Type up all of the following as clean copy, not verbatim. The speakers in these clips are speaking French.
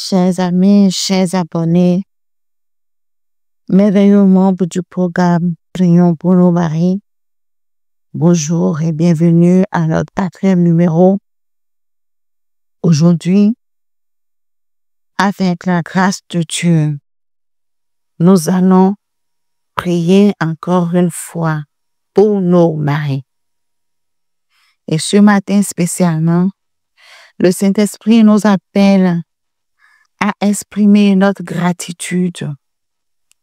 chers amis, chers abonnés, merveilleux membres du programme Prions pour nos maris. Bonjour et bienvenue à notre 4e numéro. Aujourd'hui, avec la grâce de Dieu, nous allons prier encore une fois pour nos maris. Et ce matin spécialement, le Saint-Esprit nous appelle à exprimer notre gratitude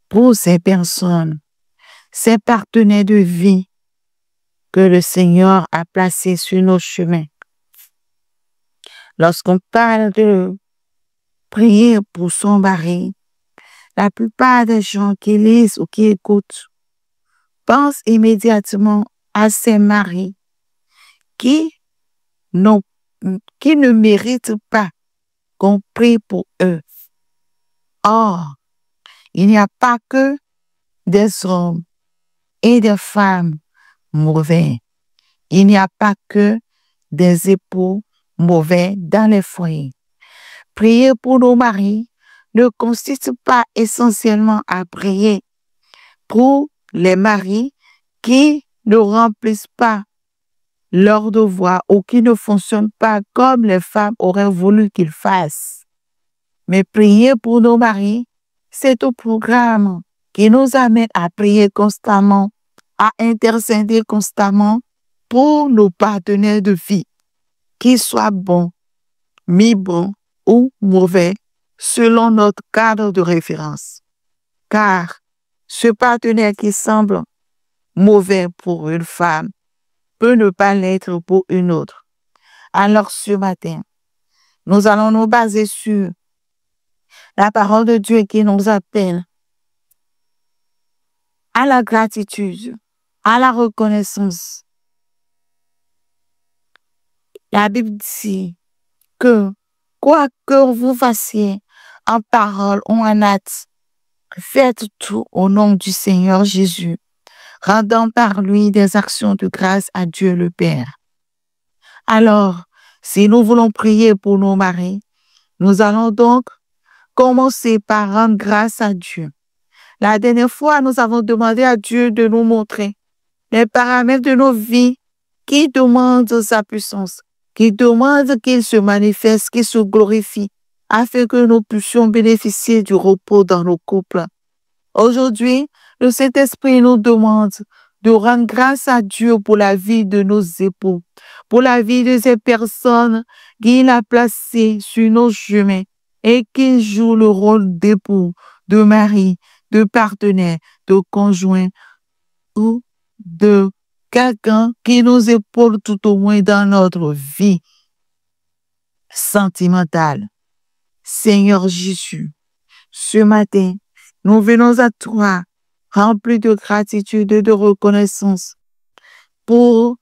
pour ces personnes, ces partenaires de vie que le Seigneur a placés sur nos chemins. Lorsqu'on parle de prier pour son mari, la plupart des gens qui lisent ou qui écoutent pensent immédiatement à ces maris qui ne méritent pas qu'on prie pour eux. Or, il n'y a pas que des hommes et des femmes mauvais. Il n'y a pas que des époux mauvais dans les foyers. Prier pour nos maris ne consiste pas essentiellement à prier pour les maris qui ne remplissent pas leur devoir ou qui ne fonctionnent pas comme les femmes auraient voulu qu'ils fassent. Mais prier pour nos maris, c'est un programme qui nous amène à prier constamment, à intercéder constamment pour nos partenaires de vie, qu'ils soient bons, mi-bons ou mauvais, selon notre cadre de référence. Car ce partenaire qui semble mauvais pour une femme peut ne pas l'être pour une autre. Alors ce matin, nous allons nous baser sur la parole de Dieu qui nous appelle à la gratitude, à la reconnaissance. La Bible dit que quoi que vous fassiez en parole ou en acte, faites tout au nom du Seigneur Jésus, rendant par lui des actions de grâce à Dieu le Père. Alors, si nous voulons prier pour nos maris, nous allons donc commencer par rendre grâce à Dieu. La dernière fois, nous avons demandé à Dieu de nous montrer les paramètres de nos vies qui demandent sa puissance, qui demandent qu'il se manifeste, qu'il se glorifie, afin que nous puissions bénéficier du repos dans nos couples. Aujourd'hui, le Saint-Esprit nous demande de rendre grâce à Dieu pour la vie de nos époux, pour la vie de ces personnes qu'il a placées sur nos chemins et qui jouent le rôle d'époux, de mari, de partenaire, de conjoint ou de quelqu'un qui nous épaule tout au moins dans notre vie sentimentale. Seigneur Jésus, ce matin, nous venons à toi remplis de gratitude et de reconnaissance pour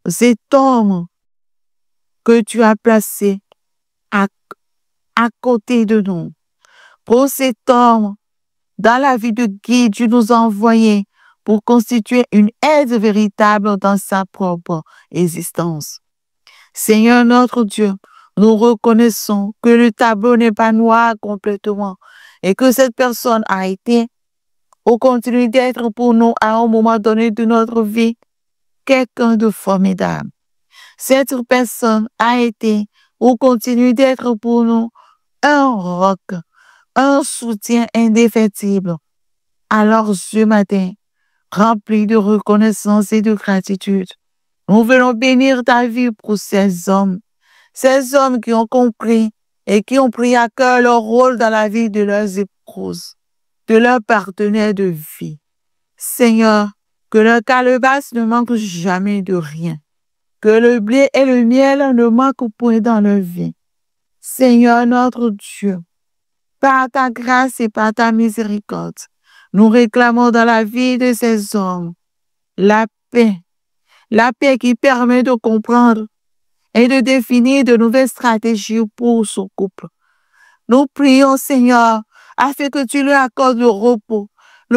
cet homme que tu as placé à côté de nous, pour cet homme dans la vie de qui tu nous as envoyé pour constituer une aide véritable dans sa propre existence. Seigneur notre Dieu, nous reconnaissons que le tableau n'est pas noir complètement et que cette personne a été ou continue d'être pour nous à un moment donné de notre vie quelqu'un de formidable. Cette personne a été ou continue d'être pour nous un roc, un soutien indéfectible. Alors ce matin, rempli de reconnaissance et de gratitude, nous venons bénir ta vie pour ces hommes qui ont compris et qui ont pris à cœur leur rôle dans la vie de leurs épouses, de leurs partenaires de vie. Seigneur, que leur calebasse ne manque jamais de rien, que le blé et le miel ne manquent point dans leur vie. Seigneur notre Dieu, par ta grâce et par ta miséricorde, nous réclamons dans la vie de ces hommes la paix qui permet de comprendre et de définir de nouvelles stratégies pour son couple. Nous prions, Seigneur, afin que tu leur accordes le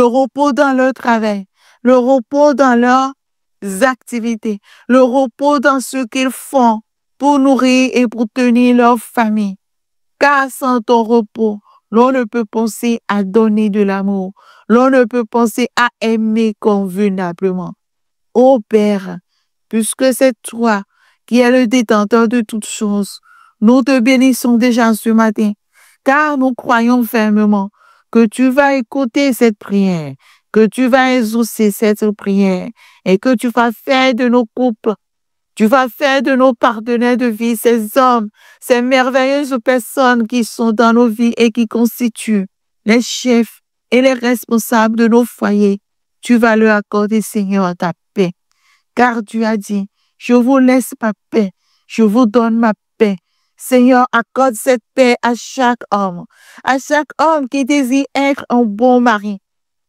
repos dans leur travail, le repos dans leurs activités, le repos dans ce qu'ils font pour nourrir et pour tenir leur famille. car sans ton repos, l'on ne peut penser à donner de l'amour, l'on ne peut penser à aimer convenablement. Ô Père, puisque c'est toi qui es le détenteur de toutes choses, nous te bénissons déjà ce matin, car nous croyons fermement que tu vas écouter cette prière, que tu vas exaucer cette prière et que tu vas faire de nos couples, tu vas faire de nos partenaires de vie ces hommes, ces merveilleuses personnes qui sont dans nos vies et qui constituent les chefs et les responsables de nos foyers. Tu vas leur accorder, Seigneur, ta paix. Car tu as dit, je vous laisse ma paix, je vous donne ma paix. Seigneur, accorde cette paix à chaque homme qui désire être un bon mari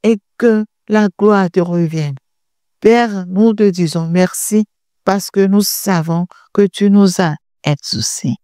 et que la gloire te revienne. Père, nous te disons merci parce que nous savons que tu nous as exaucés.